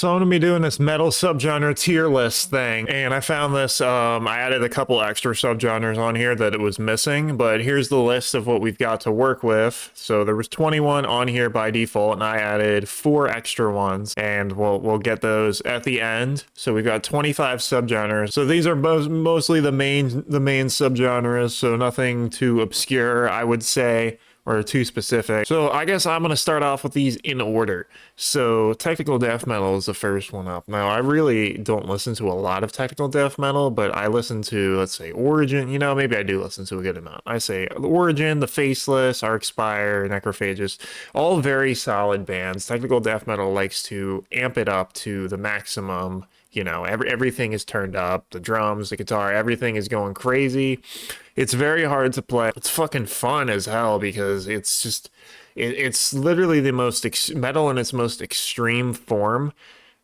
So I'm gonna be doing this metal subgenre tier list thing, and I found this. I added a couple extra subgenres on here that it was missing, but here's the list of what we've got to work with. So there was 21 on here by default, and I added 4 extra ones, and we'll get those at the end. So we've got 25 subgenres. So these are mostly the main subgenres, so nothing too obscure, I would say, or too specific. So I guess I'm going to start off with these in order. So technical death metal is the first one up. Now, I really don't listen to a lot of technical death metal, but I listen to, let's say, Origin. You know, maybe I do listen to a good amount. I say Origin, The Faceless, Arcspire, Necrophagus, all very solid bands. Technical death metal likes to amp it up to the maximum. You know, everything is turned up, the drums, the guitar, everything is going crazy. It's very hard to play. It's fucking fun as hell because it's just, it's literally the most metal in its most extreme form.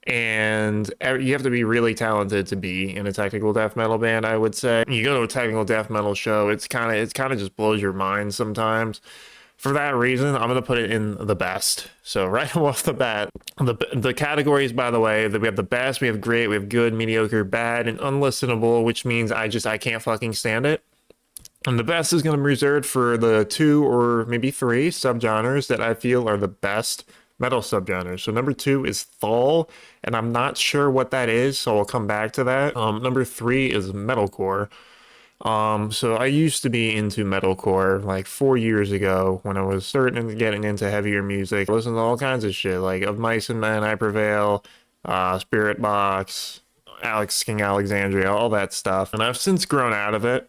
And you have to be really talented to be in a technical death metal band, I would say. You go to a technical death metal show, it's kind of just blows your mind sometimes. For that reason, I'm going to put it in the best. So right off the bat, the categories, by the way, that we have the best, we have great, we have good, mediocre, bad, and unlistenable, which means I can't fucking stand it. And the best is going to be reserved for the 2 or maybe 3 subgenres that I feel are the best metal subgenres. So number 2 is Thal, and I'm not sure what that is, so I'll come back to that. Number 3 is metalcore. So I used to be into metalcore like 4 years ago when I was starting to getting into heavier music. I listened to all kinds of shit like Of Mice and Men, I Prevail, Spirit Box, Alex King Alexandria, all that stuff. And I've since grown out of it.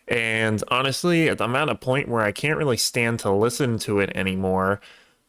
And honestly, I'm at a point where I can't really stand to listen to it anymore.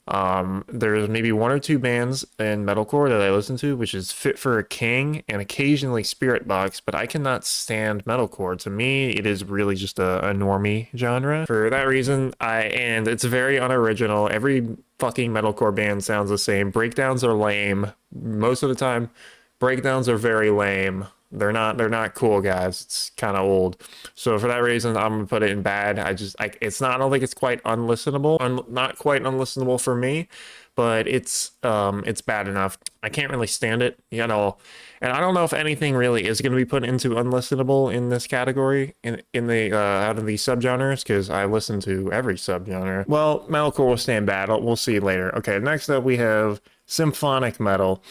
There's maybe 1 or 2 bands in metalcore that I listen to, which is Fit for a King and occasionally Spirit Box, but I cannot stand metalcore. To me, it is really just a normie genre. For that reason, and it's very unoriginal. Every fucking metalcore band sounds the same. Breakdowns are lame. Most of the time, breakdowns are very lame. They're not cool, guys. It's kind of old. So for that reason, I'm gonna put it in bad. I don't think it's quite unlistenable. Not quite unlistenable for me, but it's bad enough. I can't really stand it, you know. And I don't know if anything really is going to be put into unlistenable in this category in the out of these subgenres, because I listen to every subgenre. Well, metalcore will stand bad. We'll see later. Okay, next up we have symphonic metal.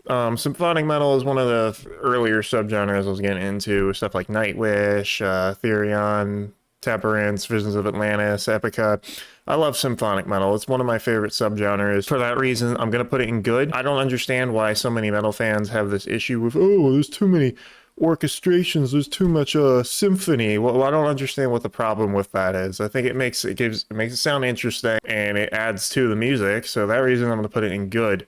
Symphonic metal is one of the earlier subgenres I was getting into, stuff like Nightwish, Therion, Temperance, Visions of Atlantis, Epica. I love symphonic metal. It's one of my favorite subgenres. For that reason, I'm going to put it in good. I don't understand why so many metal fans have this issue with, oh, there's too many orchestrations, there's too much symphony. Well, I don't understand what the problem with that is. I think it makes it sound interesting and it adds to the music. So that reason, I'm going to put it in good.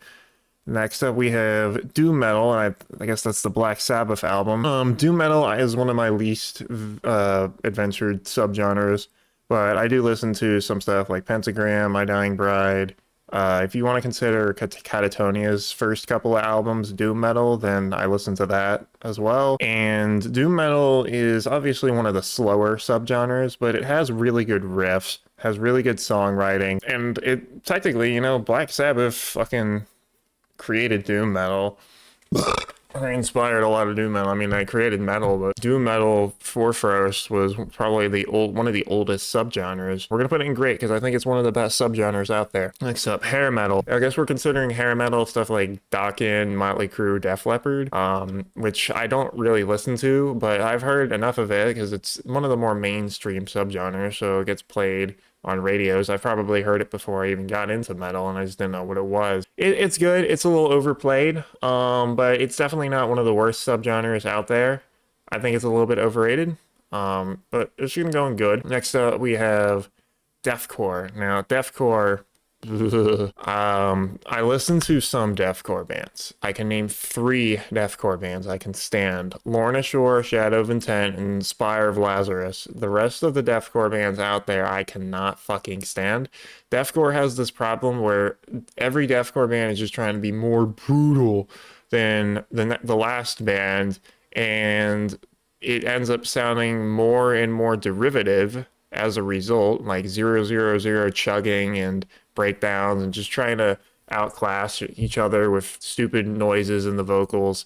Next up, we have doom metal, and I guess that's the Black Sabbath album. Doom metal is one of my least adventured subgenres, but I do listen to some stuff like Pentagram, My Dying Bride. If you want to consider Catatonia's first couple of albums doom metal, then I listen to that as well. And doom metal is obviously one of the slower subgenres, but it has really good riffs, has really good songwriting, and it technically, you know, Black Sabbath fucking created doom metal. I inspired a lot of doom metal. I mean, I created metal, but doom metal for first was probably one of the oldest subgenres. We're gonna put it in great because I think it's one of the best subgenres out there. Next up, hair metal. I guess we're considering hair metal stuff like Dokken, Motley Crue, Def Leppard, which I don't really listen to, but I've heard enough of it because it's one of the more mainstream subgenres, so it gets played on radios. I've probably heard it before I even got into metal, and I just didn't know what it was. It's good. It's a little overplayed, but it's definitely not one of the worst subgenres out there. I think it's a little bit overrated, but it's gonna go in good. Next up, we have deathcore. Now, deathcore. I listen to some deathcore bands. I can name 3 deathcore bands I can stand: Lorna Shore, Shadow of Intent, and Spire of Lazarus. The rest of the deathcore bands out there I cannot fucking stand. Deathcore has this problem where every deathcore band is just trying to be more brutal than the last band, and it ends up sounding more and more derivative as a result, like 000 chugging and breakdowns and just trying to outclass each other with stupid noises in the vocals.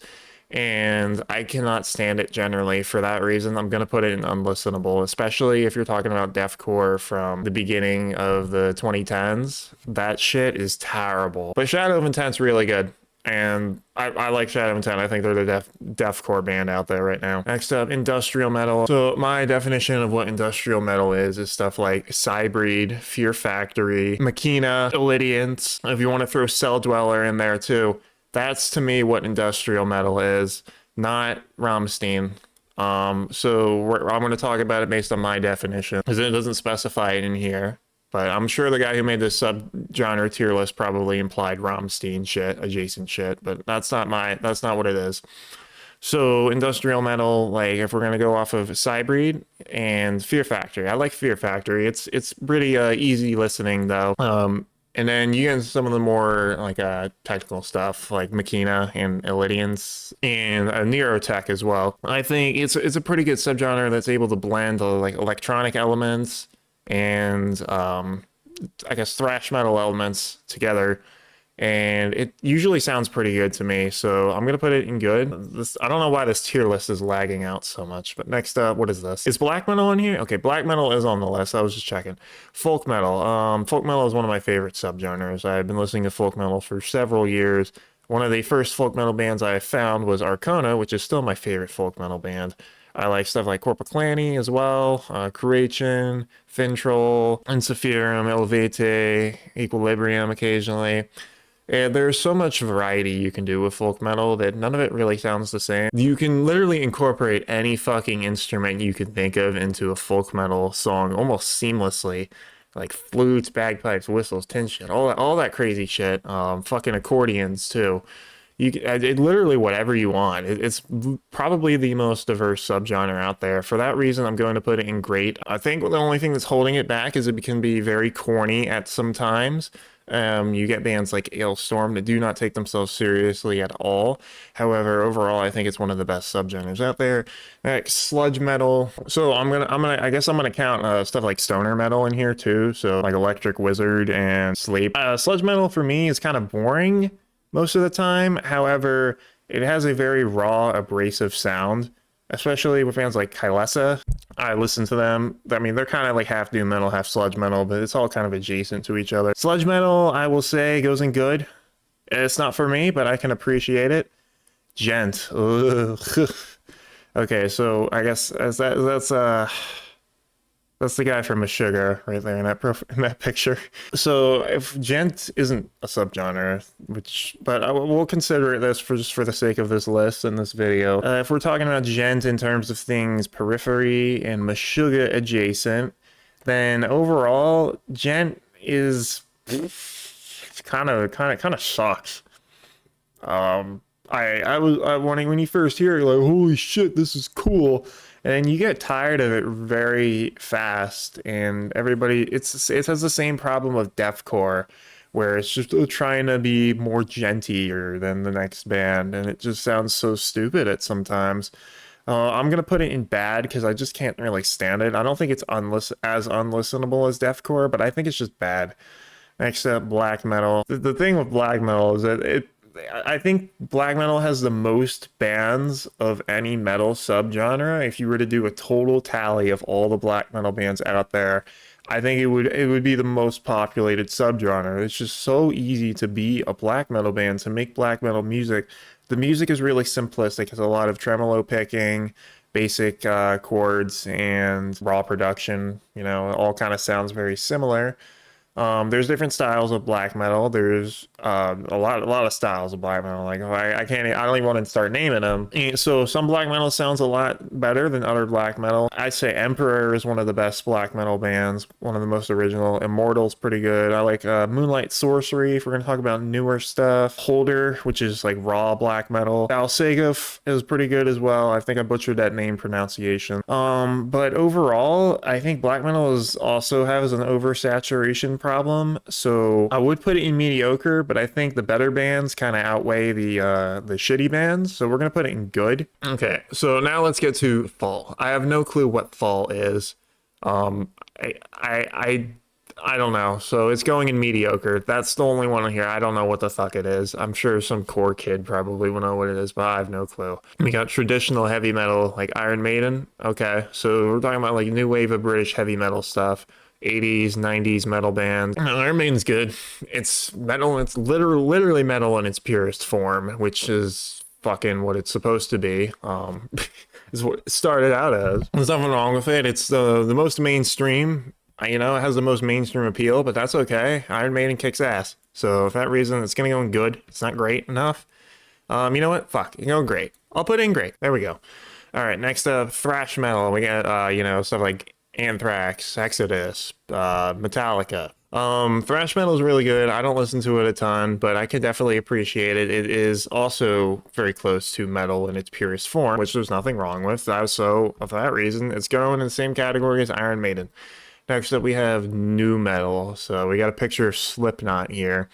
And I cannot stand it generally. For that reason, I'm going to put it in unlistenable, especially if you're talking about deathcore from the beginning of the 2010s. That shit is terrible. But Shadow of Intent's really good. And I like Shadow of Intent. I think they're the deathcore band out there right now. Next up, industrial metal. So my definition of what industrial metal is stuff like Cybreed, Fear Factory, Machina, Illidians. If you want to throw Cell Dweller in there too, that's to me what industrial metal is, not Rammstein. So I'm going to talk about it based on my definition, because it doesn't specify it in here. But I'm sure the guy who made this subgenre tier list probably implied Rammstein shit, adjacent shit, but that's not what it is. So industrial metal, like if we're gonna go off of Cybreed and Fear Factory, I like Fear Factory. It's pretty easy listening though. And then you get into some of the more like technical stuff like Machina and Illidians and Neurotech as well. I think it's a pretty good subgenre that's able to blend like electronic elements and I guess thrash metal elements together, and it usually sounds pretty good to me, so I'm gonna put it in good. I don't know why this tier list is lagging out so much, but next up, what is this? Is black metal on here? Okay, black metal is on the list. I was just checking. Folk metal. Folk metal is one of my favorite subgenres. I've been listening to folk metal for several years. One of the first folk metal bands I found was Arcona, which is still my favorite folk metal band. I like stuff like Corpaclani as well, Creation, Fintroll, Insephirum, Elevate, Equilibrium occasionally. And there's so much variety you can do with folk metal that none of it really sounds the same. You can literally incorporate any fucking instrument you can think of into a folk metal song almost seamlessly. Like flutes, bagpipes, whistles, tin shit, all that crazy shit. Fucking accordions too. Literally whatever you want. It's probably the most diverse subgenre out there. For that reason, I'm going to put it in great. I think the only thing that's holding it back is it can be very corny at some times. You get bands like Ailstorm that do not take themselves seriously at all. However, overall, I think it's one of the best subgenres out there. Sludge metal. So I guess I'm gonna count stuff like stoner metal in here too. So like Electric Wizard and Sleep. Sludge metal for me is kind of boring most of the time. However, it has a very raw, abrasive sound, especially with bands like Kylesa. I listen to them. I mean, they're kind of like half doom metal, half sludge metal, but it's all kind of adjacent to each other. Sludge metal, I will say, goes in good. It's not for me, but I can appreciate it. Gent. Ugh. Okay, so I guess that's the guy from Meshuggah right there in that picture. So if Gent isn't a subgenre, but we'll consider it this just for the sake of this list and this video. If we're talking about Gent in terms of things periphery and Meshuggah adjacent, then overall Gent is kind of sucks. When you first hear it, you're like, holy shit, this is cool. And then you get tired of it very fast, and it has the same problem with deathcore, where it's just trying to be more gentier than the next band, and it just sounds so stupid at sometimes. I'm gonna put it in bad because I just can't really stand it. I don't think it's as unlistenable as deathcore, but I think it's just bad. Next up, black metal. The thing with black metal is that I think black metal has the most bands of any metal subgenre. If you were to do a total tally of all the black metal bands out there, I think it would be the most populated subgenre. It's just so easy to be a black metal band, to make black metal music. The music is really simplistic. It's a lot of tremolo picking, basic chords, and raw production. You know, it all kind of sounds very similar. There's different styles of black metal. There's a lot of styles of black metal. Like I don't even want to start naming them. And so some black metal sounds a lot better than other black metal. I'd say Emperor is one of the best black metal bands, one of the most original. Immortal's pretty good. I like Moonlight Sorcery, if we're gonna talk about newer stuff. Holder, which is like raw black metal. Balsegov is pretty good as well. I think I butchered that name pronunciation. But overall, I think black metal also has an oversaturation problem, so I would put it in mediocre, but I think the better bands kind of outweigh the shitty bands, so we're gonna put it in good. Okay, so now let's get to fall. I have no clue what fall is. I I don't know. So it's going in mediocre. That's the only one here. I don't know what the fuck it is. I'm sure some core kid probably will know what it is, but I have no clue. We got traditional heavy metal like Iron Maiden. Okay, so we're talking about like new wave of British heavy metal stuff. 80s, 90s metal bands. Iron Maiden's good. It's metal. It's literally metal in its purest form, which is fucking what it's supposed to be. Is what it started out as. There's nothing wrong with it. It's the most mainstream. You know, it has the most mainstream appeal, but that's okay. Iron Maiden kicks ass. So for that reason, it's gonna go in good. It's not great enough. You know what? Fuck. You know, great. I'll put in great. There we go. All right. Next up, thrash metal. We got you know, stuff like Anthrax, Exodus, Metallica. Thrash metal is really good. I don't listen to it a ton, but I can definitely appreciate it. It is also very close to metal in its purest form, which there's nothing wrong with. So for that reason, it's going in the same category as Iron Maiden. Next up, we have new metal. So we got a picture of Slipknot here.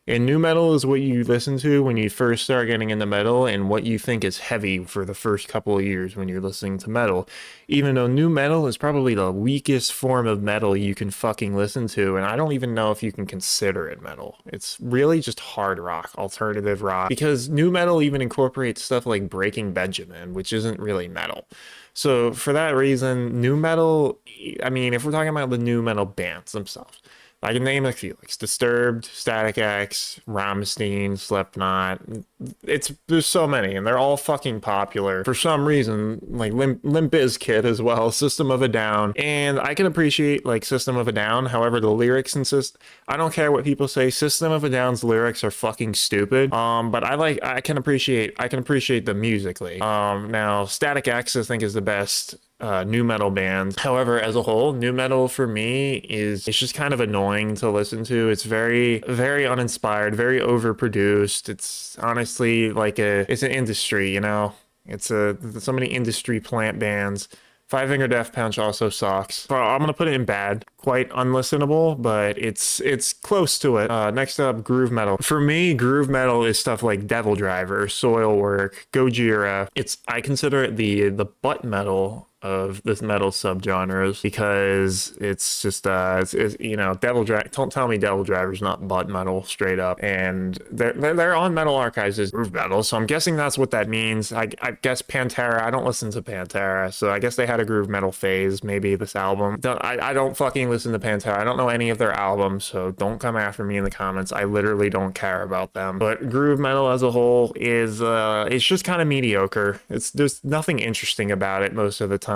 And new metal is what you listen to when you first start getting into metal and what you think is heavy for the first couple of years when you're listening to metal. Even though new metal is probably the weakest form of metal you can fucking listen to, and I don't even know if you can consider it metal. It's really just hard rock, alternative rock, because new metal even incorporates stuff like Breaking Benjamin, which isn't really metal. So for that reason, new metal, I mean, if we're talking about the new metal bands themselves, I can name a few, like Disturbed, Static X, Rammstein, Slipknot. There's so many, and they're all fucking popular for some reason. Like Limp Bizkit as well, System of a Down, and I can appreciate like System of a Down. However, the lyrics and I don't care what people say. System of a Down's lyrics are fucking stupid. But I can appreciate them musically. Now Static X I think is the best new metal band. However, as a whole, new metal for me it's just kind of annoying to listen to. It's very, very uninspired, very overproduced. It's honestly like it's an industry, you know? It's so many industry plant bands. Five Finger Death Punch also sucks. But I'm gonna put it in bad. Quite unlistenable, but it's close to it. Next up, groove metal. For me, groove metal is stuff like Devil Driver, Soilwork, Gojira. I consider it the butt metal of this metal subgenres because it's just it's you know, Devil Driver. Don't tell me Devil Driver's not butt metal straight up. And they're on Metal Archives as groove metal, so I'm guessing that's what that means. I guess Pantera. I don't listen to Pantera, so I guess they had a groove metal phase. Maybe this album. I don't fucking listen to Pantera. I don't know any of their albums, so don't come after me in the comments. I literally don't care about them. But groove metal as a whole is it's just kind of mediocre. There's nothing interesting about it most of the time.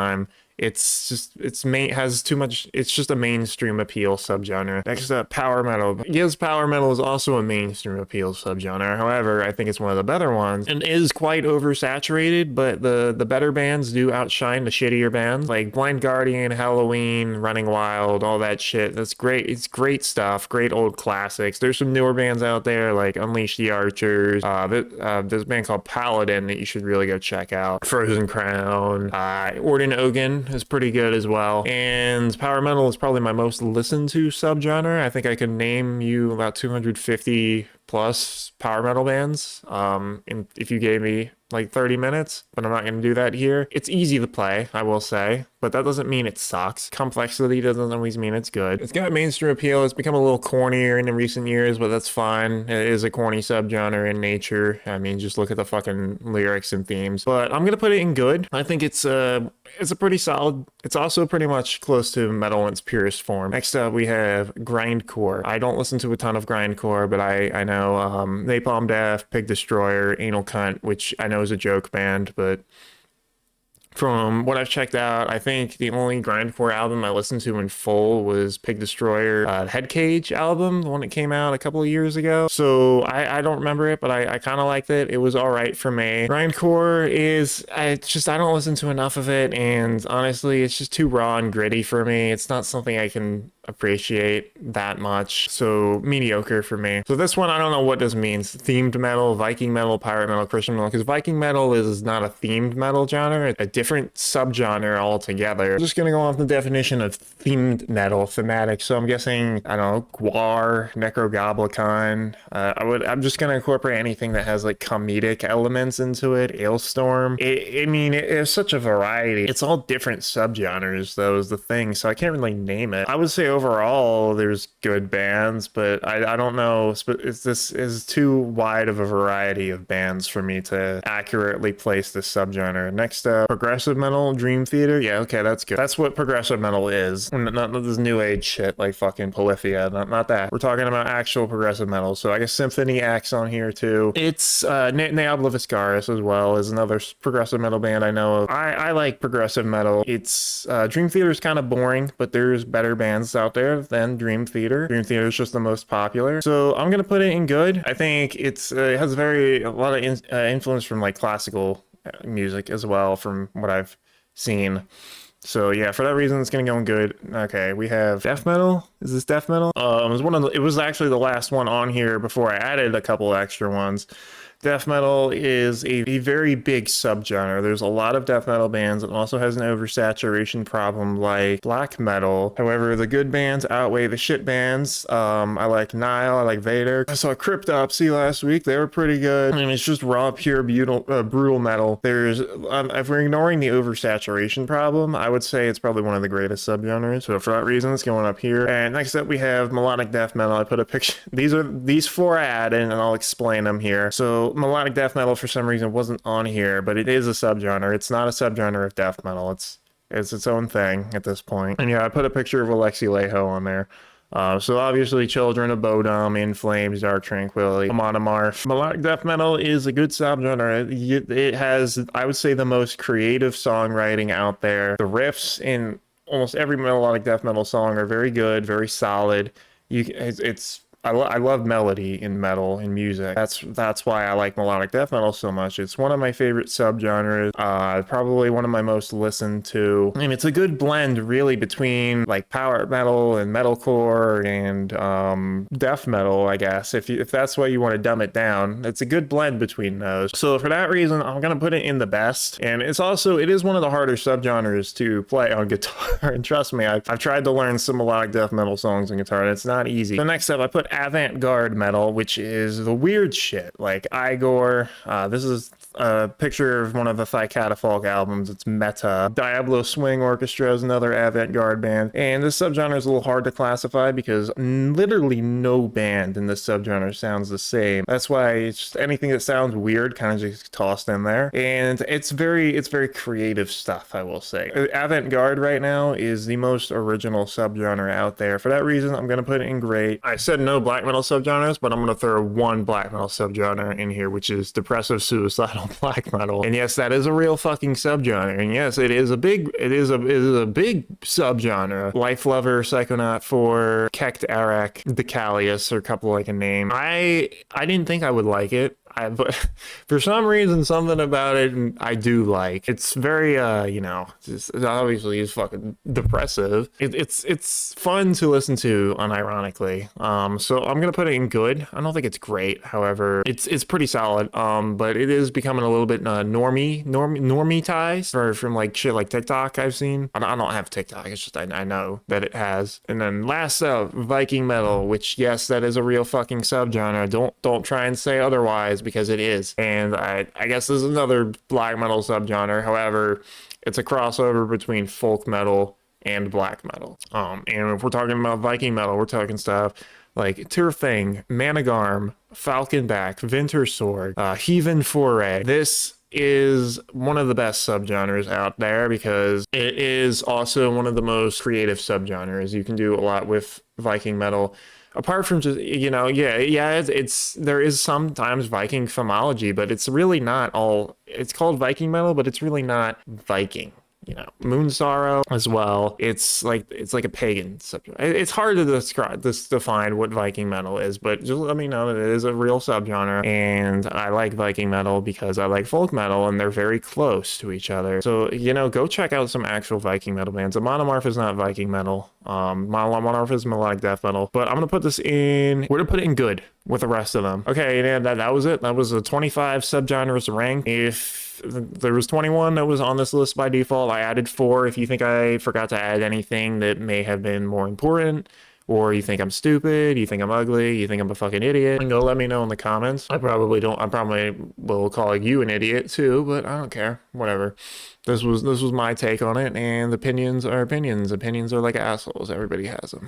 It's just has too much. It's just a mainstream appeal subgenre. Next up, power metal. Yes, power metal is also a mainstream appeal subgenre. However, I think it's one of the better ones and is quite oversaturated. But the better bands do outshine the shittier bands like Blind Guardian, Halloween, Running Wild, all that shit. That's great. It's great stuff. Great old classics. There's some newer bands out there like Unleash the Archers. There's a band called Paladin that you should really go check out. Frozen Crown. Orden Ogan is pretty good as well. And power metal is probably my most listened to subgenre. I think I could name you about 250 plus power metal bands if you gave me like 30 minutes, but I'm not going to do that here. It's easy to play, I will say, but that doesn't mean it sucks. Complexity doesn't always mean it's good. It's got mainstream appeal. It's become a little cornier in the recent years, but that's fine. It is a corny subgenre in nature. I mean, just look at the fucking lyrics and themes. But I'm going to put it in good. I think it's a pretty solid. It's also pretty much close to metal in its purest form. Next up, we have grindcore. I don't listen to a ton of grindcore, but I know Napalm Death, Pig Destroyer, Anal Cunt, which I know is a joke band, but from what I've checked out, I think the only grindcore album I listened to in full was Pig Destroyer, Head Cage album, the one that came out a couple of years ago. So I don't remember it, but I kind of liked it. It was all right for me. Grindcore I don't listen to enough of it, and honestly, it's just too raw and gritty for me. It's not something I can appreciate that much, so mediocre for me. So this one, I don't know what this means. Themed metal, Viking metal, pirate metal, Christian metal, because Viking metal is not a themed metal genre, it's a different subgenre altogether. I'm just gonna go off the definition of themed metal, thematic. So I'm guessing, I don't know, Gwar, Necrogoblikon. I'm just gonna incorporate anything that has like comedic elements into it. Ailstorm. I mean, it's such a variety. It's all different subgenres, though, is the thing. So I can't really name it. I would say overall there's good bands, but I don't know. This is too wide of a variety of bands for me to accurately place this subgenre. Next up, progressive metal, Dream Theater. Yeah, okay, that's good. That's what progressive metal is. Not this new age shit like fucking Polyphia. Not that. We're talking about actual progressive metal. So I guess Symphony X on here too. It's Neabla Viscaris as well is another progressive metal band I know of. I like progressive metal. It's Dream Theater is kind of boring, but there's better bands out there than Dream Theater. Dream Theater is just the most popular. So I'm gonna put it in good. I think it has a lot of influence from like classical music as well, from what I've seen. So yeah, for that reason, it's gonna go in good. Okay, we have death metal. Is this death metal? It was actually the last one on here before I added a couple extra ones. Death metal is a very big subgenre. There's a lot of death metal bands. It also has an oversaturation problem like black metal. However, the good bands outweigh the shit bands. I like Nile. I like Vader. I saw Cryptopsy last week. They were pretty good. I mean, it's just raw, pure, brutal metal. There's, if we're ignoring the oversaturation problem, I would say it's probably one of the greatest subgenres. So for that reason, it's going up here. And next up, we have melodic death metal. I put a picture. These four I added, and I'll explain them here. So melodic death metal for some reason wasn't on here, but it is a subgenre. It's not a subgenre of death metal. It's its own thing at this point. And yeah, I put a picture of Alexi Laiho on there. So obviously Children of Bodom, In Flames, Dark Tranquillity, Monomarth. Melodic death metal is a good subgenre. It has, I would say, the most creative songwriting out there. The riffs in almost every melodic death metal song are very good, very solid. I love melody in metal, in music. That's why I like melodic death metal so much. It's one of my favorite subgenres, probably one of my most listened to. And it's a good blend really between like power metal and metalcore and death metal, I guess. If that's why you want to dumb it down, it's a good blend between those. So for that reason, I'm gonna put it in the best. And it is one of the harder subgenres to play on guitar. And trust me, I've tried to learn some melodic death metal songs on guitar, and it's not easy. So next up, I put avant-garde metal, which is the weird shit like Igor. This is a picture of one of the Thigh Catafalque albums. It's Meta. Diablo Swing Orchestra is another avant-garde band, and this subgenre is a little hard to classify because literally no band in this subgenre sounds the same. That's why it's just anything that sounds weird kind of just tossed in there, and it's very creative stuff, I will say. Avant-garde right now is the most original subgenre out there. For that reason, I'm gonna put it in great. I said no black metal subgenres, but I'm gonna throw one black metal subgenre in here, which is depressive suicidal black metal. And yes, that is a real fucking subgenre. And yes, it is a big subgenre. Life Lover, Psychonaut 4, Kekt Arak, Decalius are a couple like a name. I didn't think I would like it. But for some reason, something about it I do like. It's very, obviously it's fucking depressive. It's fun to listen to, unironically. So I'm gonna put it in good. I don't think it's great, however, it's pretty solid. But it is becoming a little bit normie-tized from like shit like TikTok I've seen. I don't have TikTok. It's just I know that it has. And then last up, Viking metal, which yes, that is a real fucking subgenre. Don't try and say otherwise, because it is. And I guess this is another black metal subgenre. However, it's a crossover between folk metal and black metal. And if we're talking about Viking metal, we're talking stuff like Tirthing, Managarm, Falconback, Vintersword, Heathen Foray. This is one of the best subgenres out there because it is also one of the most creative subgenres. You can do a lot with Viking metal. Apart from just, there is sometimes Viking philology, but it's really not all, it's called Viking metal, but it's really not Viking. Moon Sorrow as well. It's like a pagan subgenre. It's hard to define what Viking metal is, but just let me know that it is a real subgenre. And I like Viking metal because I like folk metal, and they're very close to each other. So go check out some actual Viking metal bands. Monomarth is not Viking metal. Monomarth is melodic death metal. But I'm gonna put this in. We're gonna put it in good with the rest of them. Okay, and that was it. That was the 25 subgenres ranked. If there was 21 that was on this list by default. I added 4. If you think I forgot to add anything that may have been more important, or you think I'm stupid, you think I'm ugly, you think I'm a fucking idiot, go let me know in the comments. I probably will call you an idiot too, but I don't care. Whatever. This was my take on it, and opinions are opinions. Opinions are like assholes. Everybody has them.